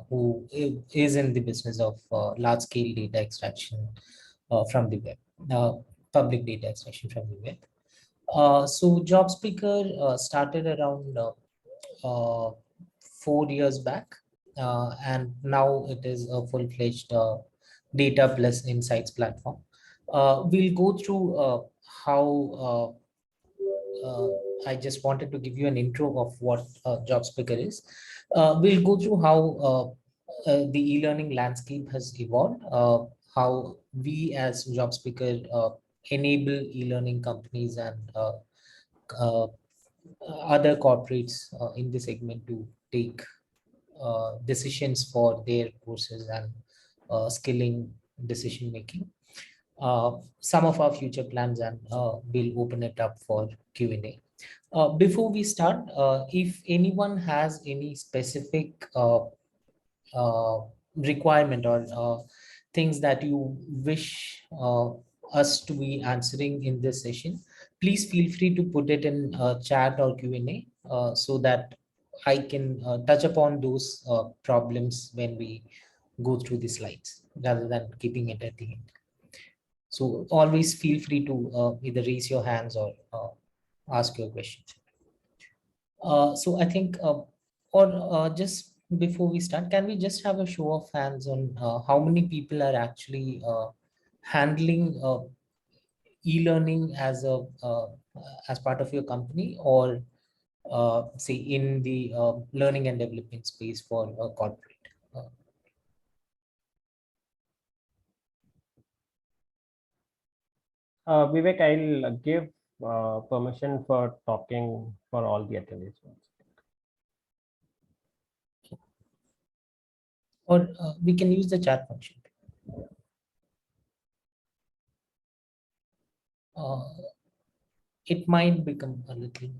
who is in the business of large-scale data extraction from the web, public data extraction from the web. So JobSpeaker started around 4 years back, and now it is a full-fledged data plus insights platform. We'll go through how I just wanted to give you an intro of what JobSpeaker is. We'll go through how the e-learning landscape has evolved, how we as JobSpeaker enable e-learning companies and uh, other corporates in the segment to take decisions for their courses and skilling decision making. Some of our future plans, and we'll open it up for Q&A. Before we start, if anyone has any specific requirement or things that you wish us to be answering in this session, please feel free to put it in chat or Q&A so that I can touch upon those problems when we go through the slides rather than keeping it at the end. So always feel free to either raise your hands or ask your questions. So I think, or just before we start, can we just have a show of hands on how many people are actually handling e-learning as part of your company, or say in the learning and development space for a corporate? Vivek, I'll give permission for talking for all the attendees. Or we can use the chat function. It might become a little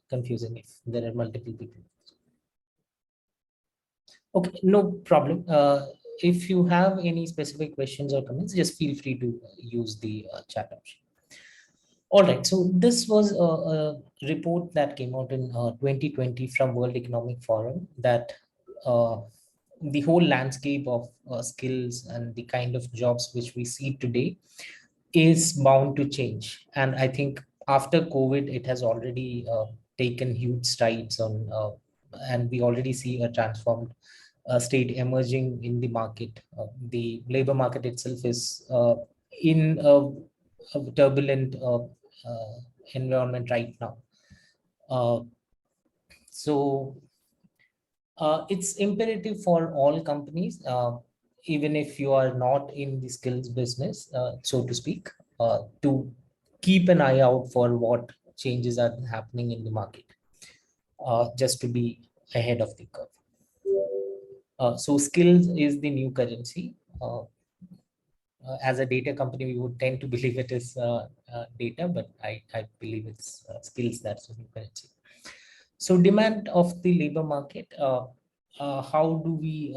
confusing if there are multiple people. Okay, no problem. If you have any specific questions or comments, just feel free to use the chat option. All right, so this was a report that came out in 2020 from World Economic Forum that the whole landscape of skills and the kind of jobs which we see today is bound to change. And I think after COVID, it has already taken huge strides on, and we already see a transformed state emerging in the market. The labor market itself is in a turbulent environment right now. So it's imperative for all companies, even if you are not in the skills business, so to speak, to keep an eye out for what changes are happening in the market, just to be ahead of the curve. So skills is the new currency. As a data company, we would tend to believe it is data, but I believe it's skills that's the new currency. So demand of the labor market, how do we,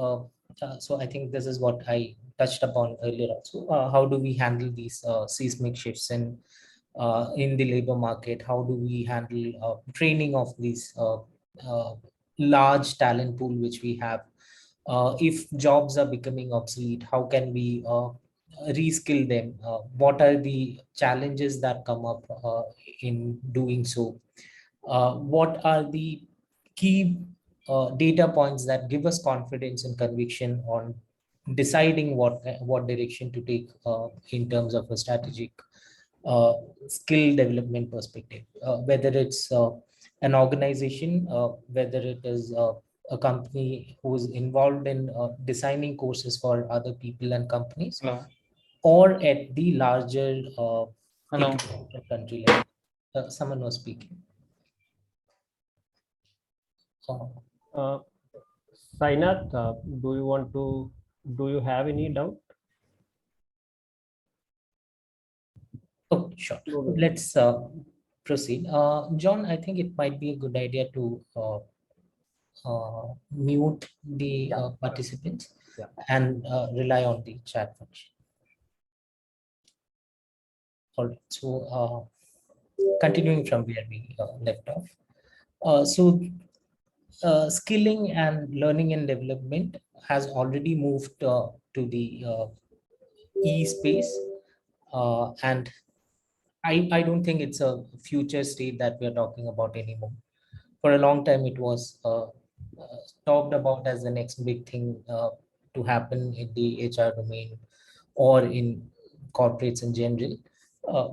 so I think this is what I touched upon earlier also, how do we handle these seismic shifts in the labor market? How do we handle training of these large talent pool which we have? If jobs are becoming obsolete, how can we reskill them? What are the challenges that come up in doing so? What are the key data points that give us confidence and conviction on deciding what direction to take in terms of a strategic skill development perspective, whether it's an organization, whether it is a company who is involved in designing courses for other people and companies. Hello. Or at the larger Hello. country level. Someone was speaking. Sainath, do you have any doubt? Oh, sure. Let's proceed. John, I think it might be a good idea to mute the participants and rely on the chat function. All right. So continuing from where we left off. So skilling and learning and development has already moved to the e-space, and I don't think it's a future state that we're talking about anymore. For a long time, it was talked about as the next big thing to happen in the HR domain or in corporates in general.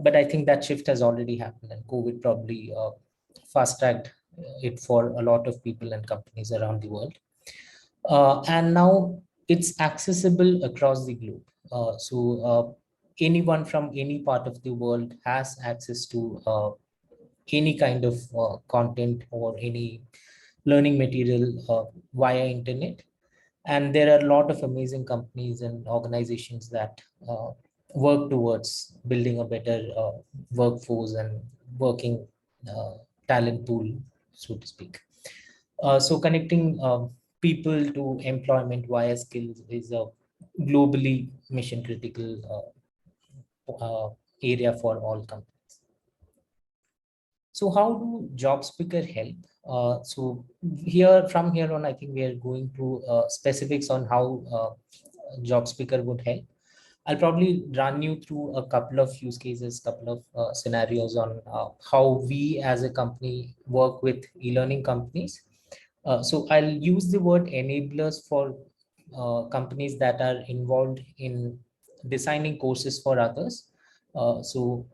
But I think that shift has already happened, and COVID probably fast tracked it for a lot of people and companies around the world. And now it's accessible across the globe. Anyone from any part of the world has access to any kind of content or any learning material via internet. And there are a lot of amazing companies and organizations that work towards building a better workforce and working uh, talent pool, so to speak. So connecting people to employment via skills is a globally mission critical area for all companies. So how do job speaker help? From here on, I think we are going to specifics on how job speaker would help. I'll probably run you through a couple of use cases, couple of scenarios on how we as a company work with e-learning companies. So I'll use the word enablers for companies that are involved in designing courses for others.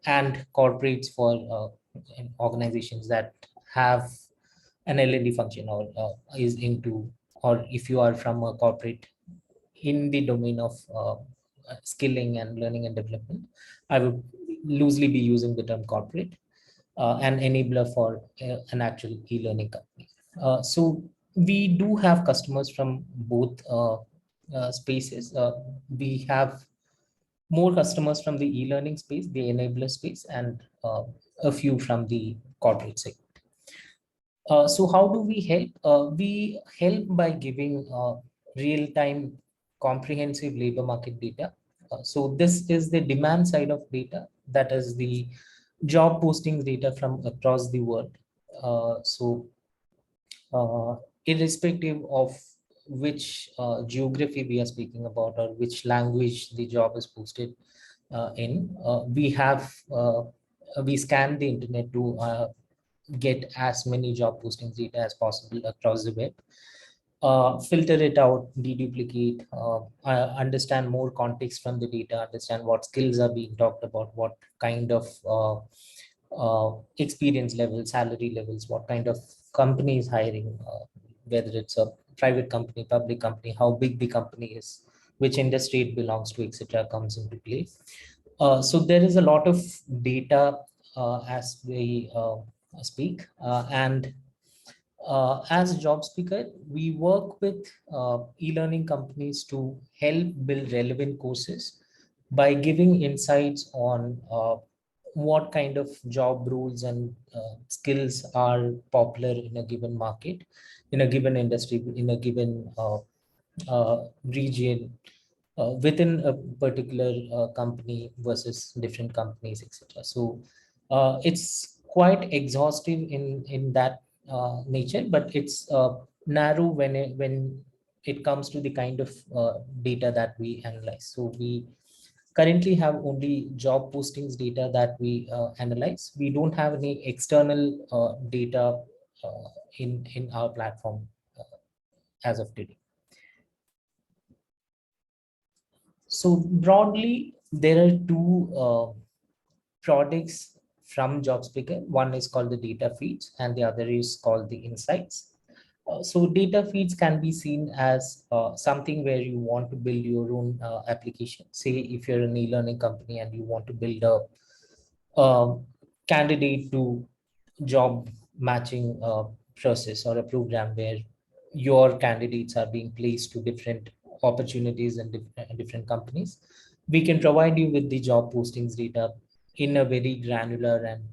And corporates for organizations that have an L&D function or is into, or if you are from a corporate in the domain of skilling and learning and development, I would loosely be using the term corporate, an enabler for an actual e-learning company. So we do have customers from both spaces. We have more customers from the e-learning space, the enabler space, and a few from the corporate segment. So how do we help? We help by giving real-time comprehensive labor market data. So this is the demand side of data, that is the job postings data from across the world. So irrespective of which geography we are speaking about or which language the job is posted we scan the internet to get as many job postings data as possible across the web, filter it out, deduplicate, understand more context from the data, understand what skills are being talked about, what kind of experience levels, salary levels, what kind of company is hiring, whether it's a private company, public company, how big the company is, which industry it belongs to, etc., comes into play. So there is a lot of data as we speak, and as job speaker, we work with e-learning companies to help build relevant courses by giving insights on what kind of job roles and skills are popular in a given market, in a given industry, in a given region, within a particular company versus different companies, etc. So it's quite exhaustive in that nature, but it's narrow when it comes to the kind of data that we analyze. So we currently have only job postings data that we analyze. We don't have any external data in our platform as of today. So broadly, there are two products from JobSpeaker. One is called the data feeds, and the other is called the insights. So data feeds can be seen as something where you want to build your own application. Say if you're an e-learning company and you want to build a candidate to job matching process or a program where your candidates are being placed to different opportunities and different companies, we can provide you with the job postings data in a very granular and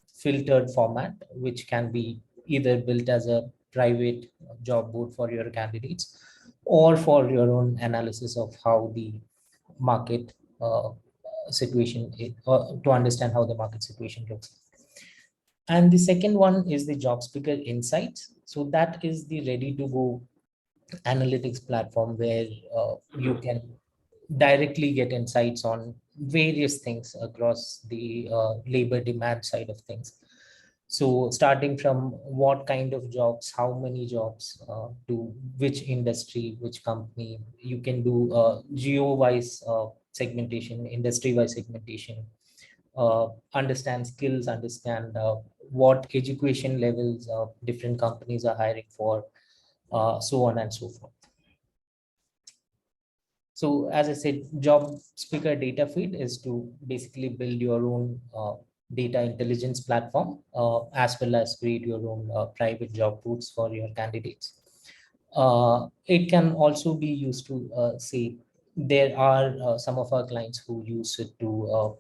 filtered format, which can be either built as a private job board for your candidates or for your own analysis of how the market situation is, to understand how the market situation looks. And the second one is the Job Speaker Insights. So that is the ready to go analytics platform where you can directly get insights on various things across the labor demand side of things. So starting from what kind of jobs, how many jobs, to which industry, which company, you can do geo-wise segmentation, industry-wise segmentation, understand skills, understand what education levels different companies are hiring for, so on and so forth. So as I said, Job Speaker Data Feed is to basically build your own data intelligence platform, as well as create your own private job boards for your candidates. It can also be used to say there are some of our clients who use it to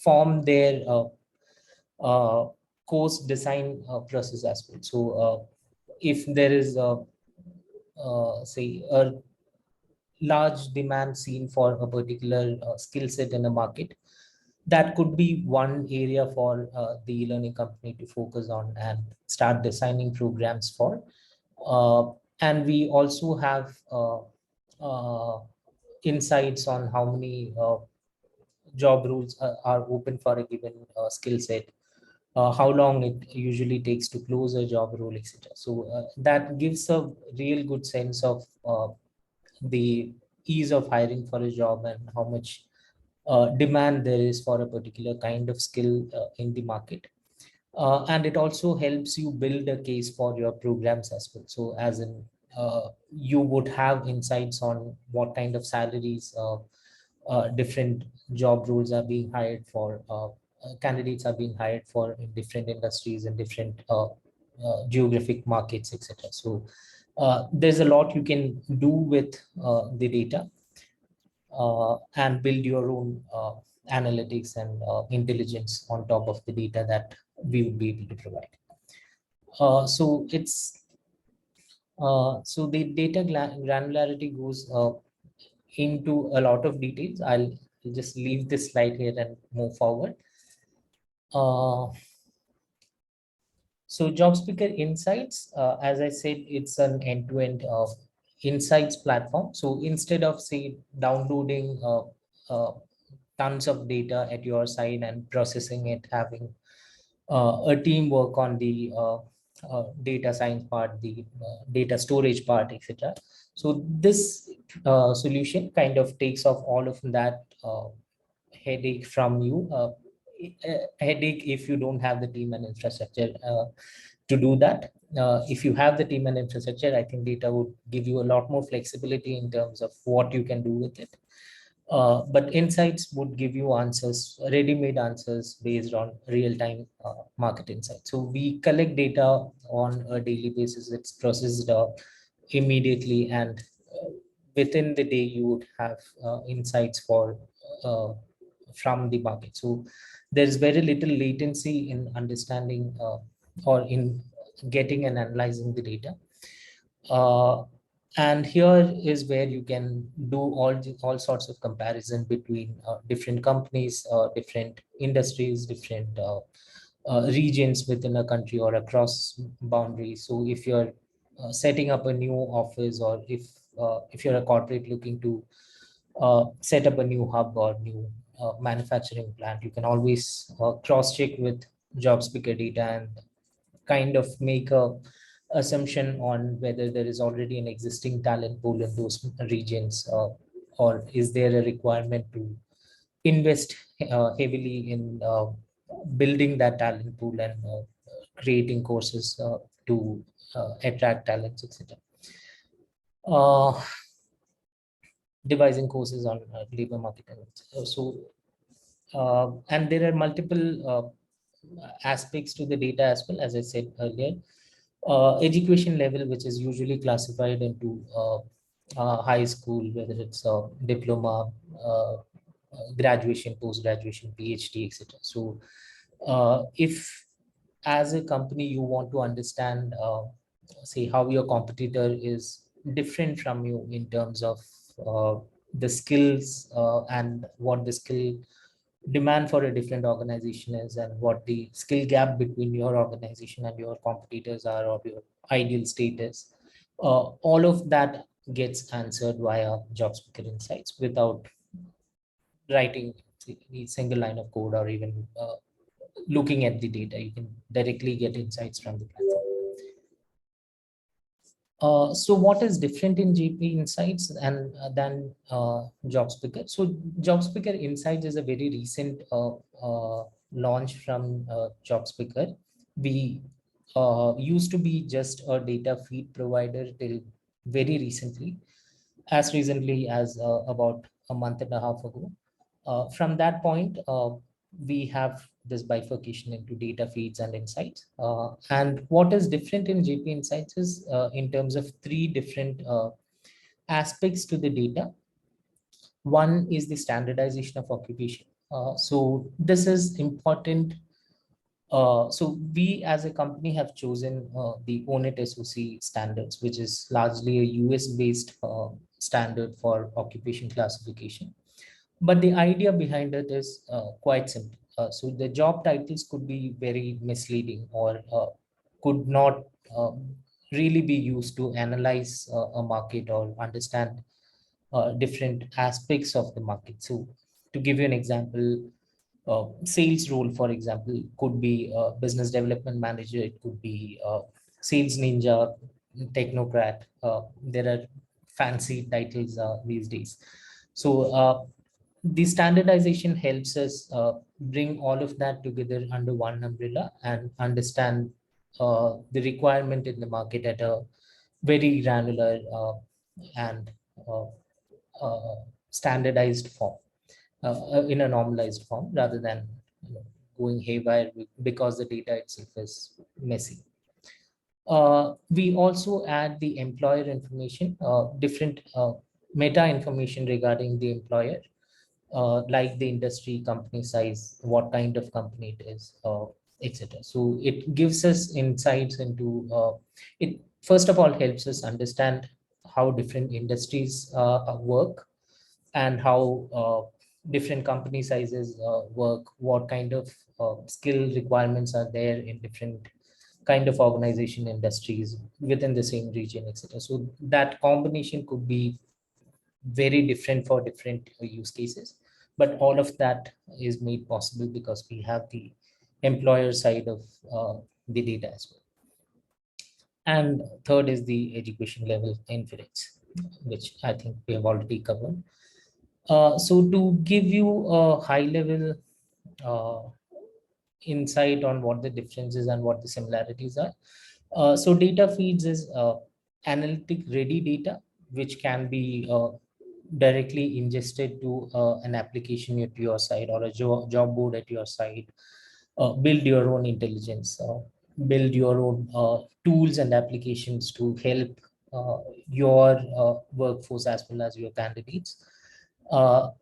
form their uh, course design process as well. So if there is say a large demand seen for a particular skill set in the market, that could be one area for the learning company to focus on and start designing programs for. And we also have uh, insights on how many job roles are open for a given skill set, how long it usually takes to close a job role, etc. So that gives a real good sense of the ease of hiring for a job and how much demand there is for a particular kind of skill in the market. And it also helps you build a case for your programs as well. So as in you would have insights on what kind of salaries different job roles are being hired for, candidates are being hired for in different industries and different geographic markets, etc. So there's a lot you can do with the data, and build your own analytics and intelligence on top of the data that we would be able to provide. So the data granularity goes into a lot of details. I'll just leave this slide here and move forward. Uh, So Job Speaker Insights, as I said, it's an end-to-end insights platform. So instead of say downloading tons of data at your side and processing it, having a team work on the data science part, the data storage part, etc. So this solution kind of takes off all of that headache from you. Headache if you don't have the team and infrastructure to do that. If you have the team and infrastructure, I think data would give you a lot more flexibility in terms of what you can do with it. But insights would give you answers, ready-made answers based on real-time market insights. So we collect data on a daily basis. It's processed immediately, and within the day you would have insights for uh, from the market. So there's very little latency in understanding or in getting and analyzing the data. Uh, and here is where you can do all sorts of comparison between different companies, different industries, different regions within a country or across boundaries. So if you're setting up a new office, or if you're a corporate looking to set up a new hub or new manufacturing plant, you can always cross check with job speaker data and kind of make a assumption on whether there is already an existing talent pool in those regions, or is there a requirement to invest heavily in building that talent pool and creating courses to attract talents, etc. Uh, Devising courses on labor market. And there are multiple aspects to the data as well, as I said earlier. Education level, which is usually classified into high school, whether it's a diploma, graduation, post-graduation, PhD, etc. So if as a company you want to understand, say how your competitor is different from you in terms of the skills and what the skill demand for a different organization is, and what the skill gap between your organization and your competitors are, or your ideal state is. All of that gets answered via job speaker insights without writing a single line of code, or even looking at the data. You can directly get insights from the platform. So what is different in GP Insights and than JobSpeaker? So JobSpeaker Insights is a very recent launch from JobSpeaker. We used to be just a data feed provider till very recently, as recently as about a month and a half ago. From that point, we have this bifurcation into data feeds and insights. And what is different in JP Insights is in terms of three different aspects to the data. One is the standardization of occupation. So this is important. So we as a company have chosen the ONIT SOC standards, which is largely a US based standard for occupation classification. But the idea behind it is quite simple. So the job titles could be very misleading, or could not really be used to analyze a market or understand different aspects of the market. So to give you an example, sales role, for example, could be business development manager, it could be sales ninja, technocrat. There are fancy titles these days. So the standardization helps us bring all of that together under one umbrella and understand the requirement in the market at a very granular and uh, uh, standardized form, in a normalized form, rather than going haywire because the data itself is messy. We also add the employer information, different meta information regarding the employer, like the industry, company size, what kind of company it is, etc. So it gives us insights into it. First of all, helps us understand how different industries work, and how different company sizes work, what kind of skill requirements are there in different kind of organization industries within the same region, etc. So that combination could be very different for different use cases, but all of that is made possible because we have the employer side of the data as well. And third is the education level inference, which I think we have already covered. So to give you a high level uh, insight on what the differences and what the similarities are. So data feeds is analytic ready data, which can be directly ingested to an application at your side, or a job board at your side. Build your own intelligence, build your own tools and applications to help your workforce as well as your candidates.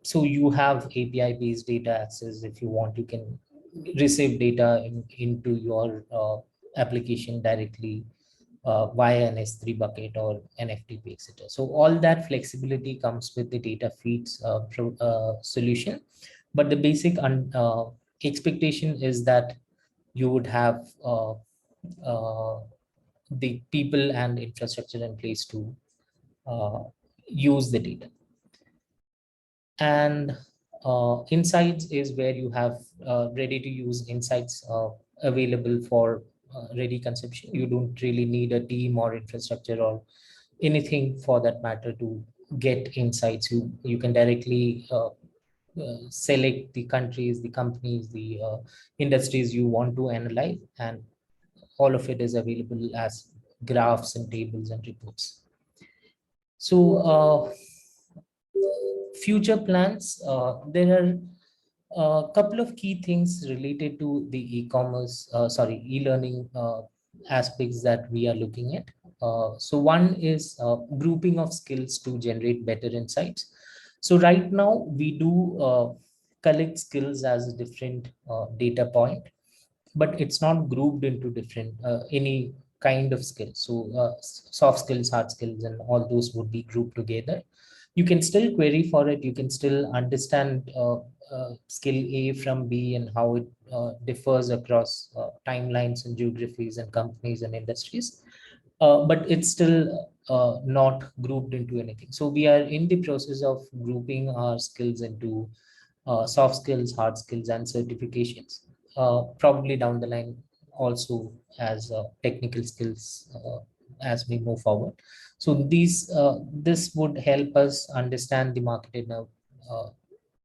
So you have API based data access. If you want, you can receive data into your application directly via an S3 bucket or an FTP, etc. So all that flexibility comes with the data feeds solution. But the basic expectation is that you would have uh, the people and infrastructure in place to uh, use the data. And insights is where you have ready to use insights available for ready consumption. You don't really need a team or infrastructure or anything for that matter to get insights. You can directly select the countries, the companies, the industries you want to analyze, and all of it is available as graphs and tables and reports. So future plans, there are a couple of key things related to the e-commerce, e-learning aspects that we are looking at. So one is grouping of skills to generate better insights. So right now we do collect skills as a different data point, but it's not grouped into different any kind of skills. So soft skills, hard skills, and all those would be grouped together. You can still query for it. You can still understand skill A from B and how it differs across timelines and geographies and companies and industries. But it's still not grouped into anything. So we are in the process of grouping our skills into soft skills, hard skills, and certifications. Probably down the line, also as technical skills as we move forward. So this would help us understand the market in a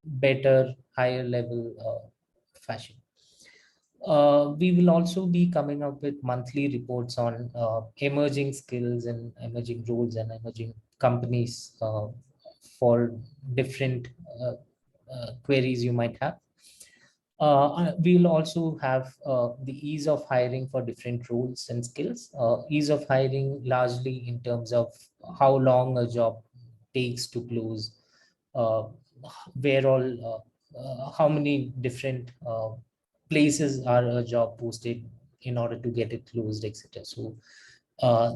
better, higher level fashion. We will also be coming up with monthly reports on emerging skills and emerging roles and emerging companies for different queries you might have. We'll also have the ease of hiring for different roles and skills. Ease of hiring largely in terms of how long a job takes to close, uh, where all, how many different places are a job posted in order to get it closed, etc. So, uh,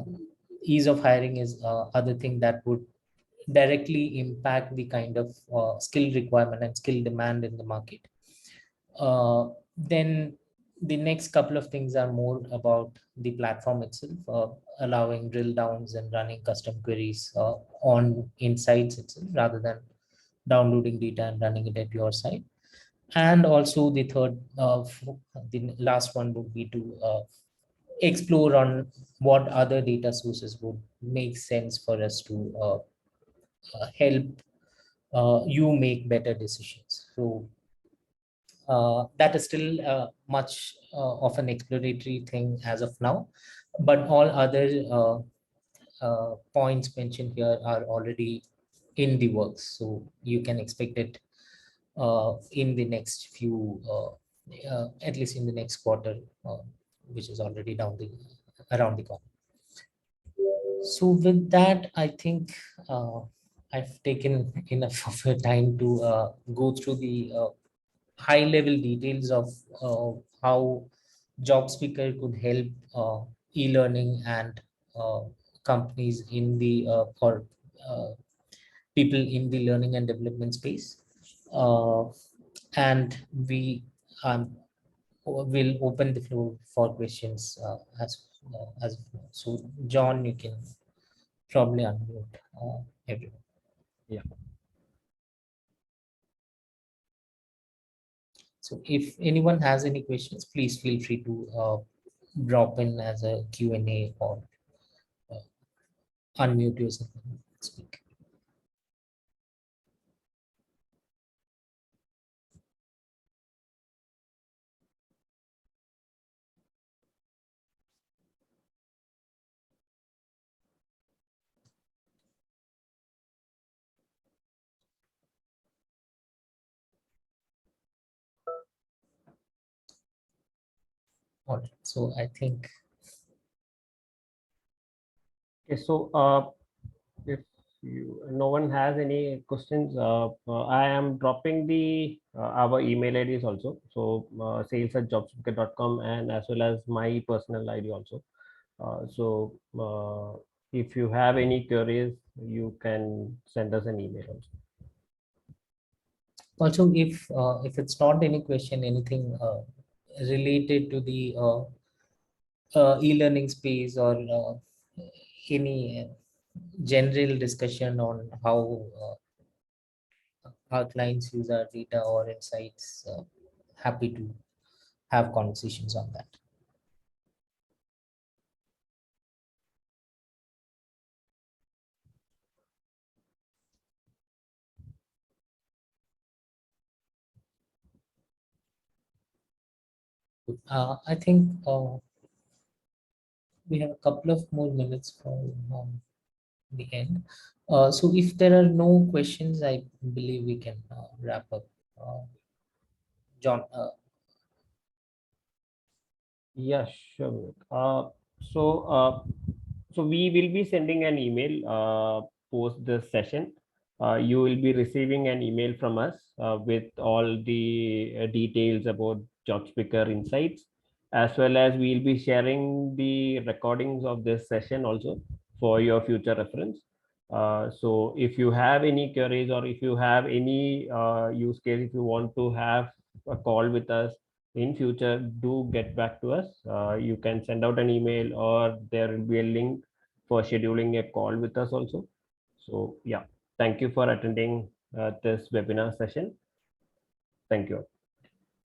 ease of hiring is other thing that would directly impact the kind of skill requirement and skill demand in the market. Then the next couple of things are more about the platform itself, allowing drill downs and running custom queries on insights itself rather than downloading data and running it at your side. And also the the last one would be to explore on what other data sources would make sense for us to help you make better decisions. So that is still much of an exploratory thing as of now, but all other points mentioned here are already in the works. So you can expect it in the next few, at least in the next quarter, which is already down the around the corner. So with that, I think I've taken enough of your time to go through the high level details of how job speaker could help e-learning and uh, companies in the or uh, people in the learning and development space. uh, and we will open the floor for questions as of now. So John, you can probably unmute everyone. Yeah. So if anyone has any questions, please feel free to drop in as a Q&A or uh, unmute yourself and speak. All right. So I think Okay, so if no one has any questions, I am dropping the our email IDs also. So sales@jobspeaker.com and as well as my personal ID also. If you have any queries, you can send us an email also. also if it's not any question, anything related to the e-learning space or any general discussion on how our clients use our data or insights, happy to have conversations on that. I think we have a couple of more minutes for the end. So if there are no questions, I believe we can wrap up. Uh, John, Yeah, sure. So, uh, so we will be sending an email post this session. You will be receiving an email from us with all the details about job speaker insights, as well as we'll be sharing the recordings of this session also for your future reference. So if you have any queries, or if you have any use case, if you want to have a call with us in future, do get back to us. You can send out an email, or there will be a link for scheduling a call with us also. So yeah, thank you for attending this webinar session. Thank you.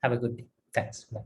Have a good day. Thanks. Bye.